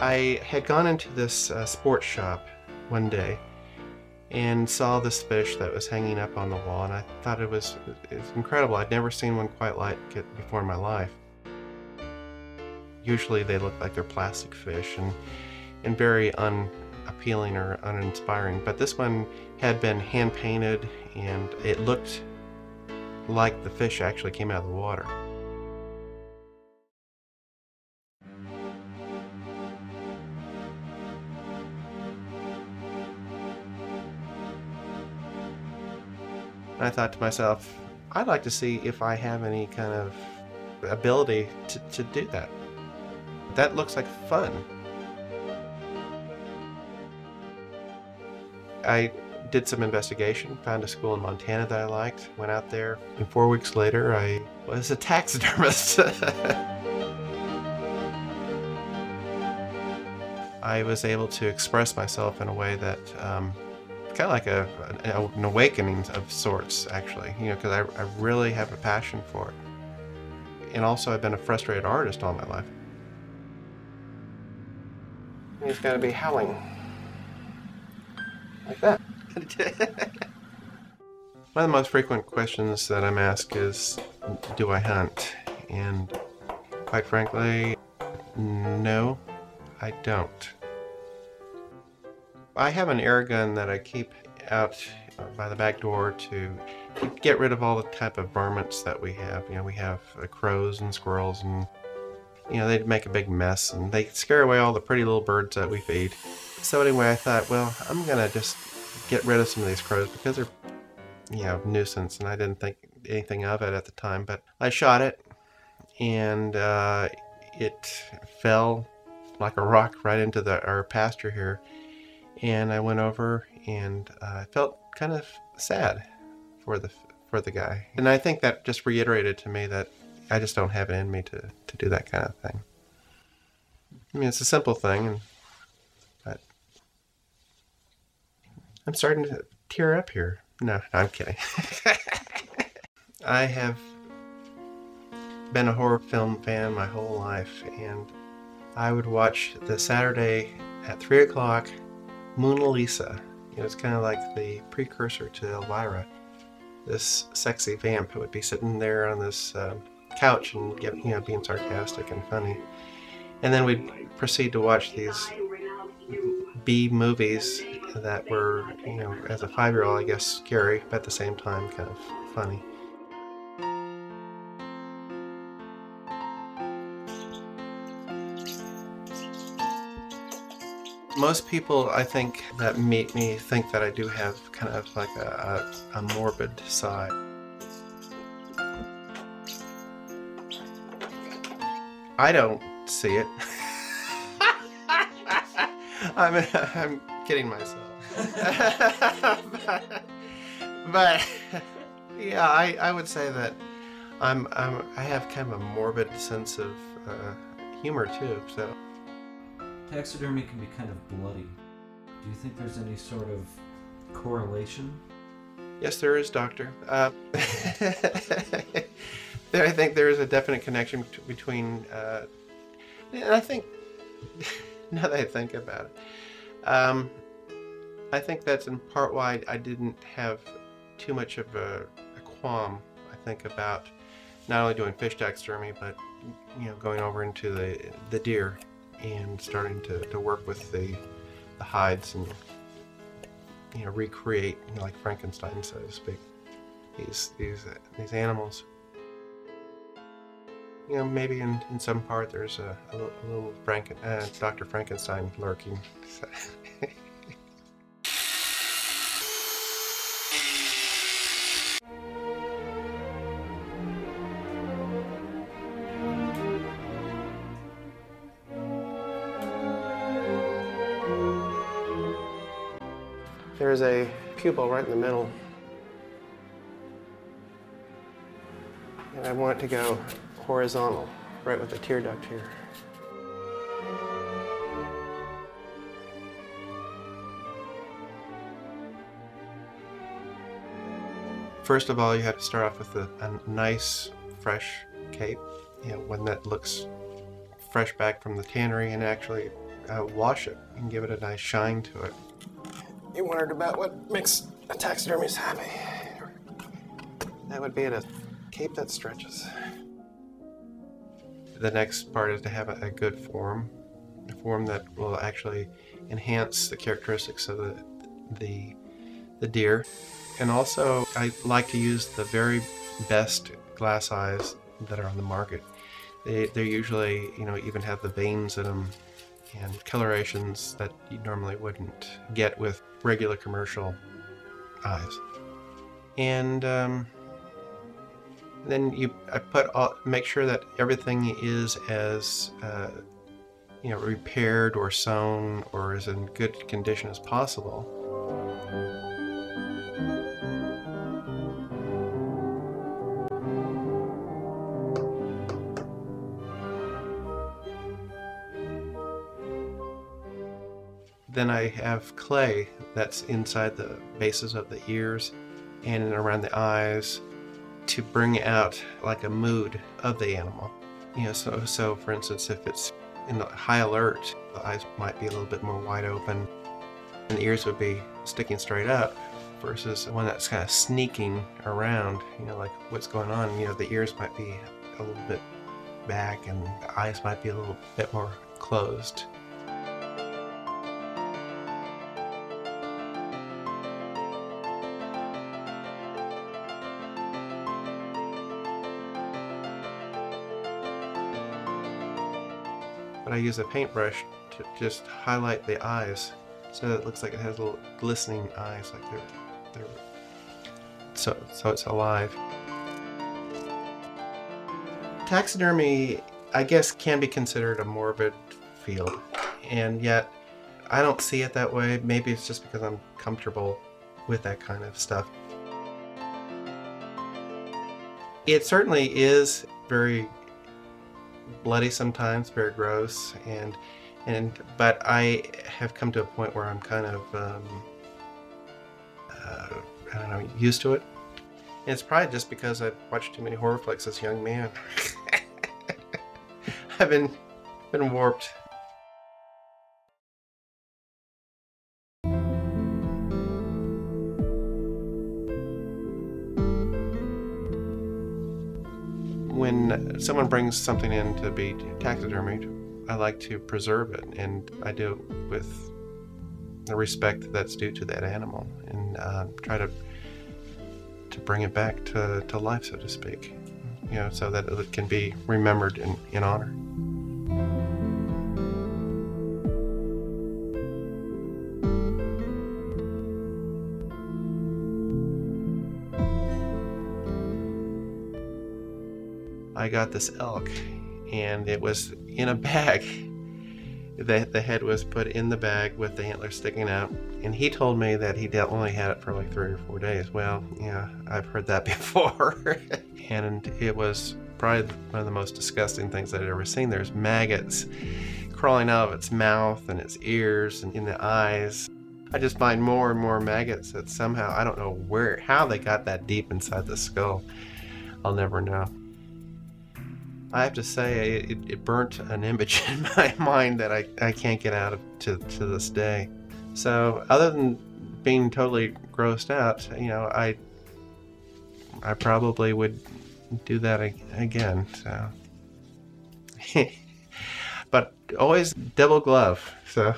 I had gone into this sports shop one day and saw this fish that was hanging up on the wall, and I thought it was incredible. I'd never seen one quite like it before in my life. Usually they look like they're plastic fish and very unappealing or uninspiring, but this one had been hand painted and it looked like the fish actually came out of the water. And I thought to myself, I'd like to see if I have any kind of ability to do that. That looks like fun. I did some investigation, found a school in Montana that I liked, went out there, and 4 weeks later I was a taxidermist. I was able to express myself in a way that kind of like an awakening of sorts, actually, because I really have a passion for it. And also I've been a frustrated artist all my life. He's got to be howling like that. One of the most frequent questions that I'm asked is, do I hunt? And quite frankly, no, I don't. I have an air gun that I keep out by the back door to get rid of all the type of varmints that we have. We have crows and squirrels, and they make a big mess and they scare away all the pretty little birds that we feed. So anyway, I thought, well, I'm gonna just get rid of some of these crows because they're nuisance, and I didn't think anything of it at the time, but I shot it and it fell like a rock right into our pasture here. And I went over and I felt kind of sad for the guy. And I think that just reiterated to me that I just don't have it in me to do that kind of thing. I mean, it's a simple thing, but I'm starting to tear up here. No, I'm kidding. I have been a horror film fan my whole life, and I would watch the Saturday at 3 o'clock Mona Lisa. It's kind of like the precursor to Elvira. This sexy vamp who would be sitting there on this couch and being sarcastic and funny. And then we'd proceed to watch these B movies that were, as a 5-year-old, I guess, scary, but at the same time kind of funny. Most people, I think, that meet me think that I do have kind of like a morbid side. I don't see it. I'm kidding myself. but yeah, I would say that I have kind of a morbid sense of humor too. So. Taxidermy can be kind of bloody. Do you think there's any sort of correlation? Yes, there is, Doctor. I think there is a definite connection between, and I think, now that I think about it, I think that's in part why I didn't have too much of a qualm, I think, about not only doing fish taxidermy, but going over into the deer and starting to work with the hides and recreate, like Frankenstein, so to speak, these animals. Maybe in some part there's a little Dr. Frankenstein lurking. There's a pupil right in the middle, and I want it to go horizontal, right with the tear duct here. First of all, you have to start off with a nice, fresh cape, one that looks fresh back from the tannery and actually wash it and give it a nice shine to it. You wondered about what makes a taxidermist happy. That would be a cape that stretches. The next part is to have a good form, a form that will actually enhance the characteristics of the deer. And also, I like to use the very best glass eyes that are on the market. They're usually, even have the veins in them and colorations that you normally wouldn't get with regular commercial eyes. And then make sure that everything is as repaired or sewn or is in good condition as possible. Then I have clay that's inside the bases of the ears and around the eyes to bring out like a mood of the animal. So for instance, if it's in high alert, the eyes might be a little bit more wide open and the ears would be sticking straight up versus one that's kind of sneaking around, like what's going on. The ears might be a little bit back and the eyes might be a little bit more closed. But I use a paintbrush to just highlight the eyes so that it looks like it has little glistening eyes, like they're so it's alive. Taxidermy, I guess, can be considered a morbid field, and yet I don't see it that way. Maybe it's just because I'm comfortable with that kind of stuff. It certainly is very bloody sometimes, very gross, but I have come to a point where I'm kind of I don't know, used to it. And it's probably just because I've watched too many horror flicks as a young man. I've been warped. When someone brings something in to be taxidermied, I like to preserve it, and I do it with the respect that's due to that animal, and try to bring it back to life, so to speak, so that it can be remembered in honor. I got this elk, and it was in a bag. The head was put in the bag with the antlers sticking out, and he told me that he only had it for like 3 or 4 days. Well, yeah, I've heard that before. And it was probably one of the most disgusting things I'd ever seen. There's maggots crawling out of its mouth and its ears and in the eyes. I just find more and more maggots that somehow, I don't know how they got that deep inside the skull. I'll never know. I have to say, it burnt an image in my mind that I can't get out of to this day. So other than being totally grossed out, I probably would do that again. So, but always double glove. So.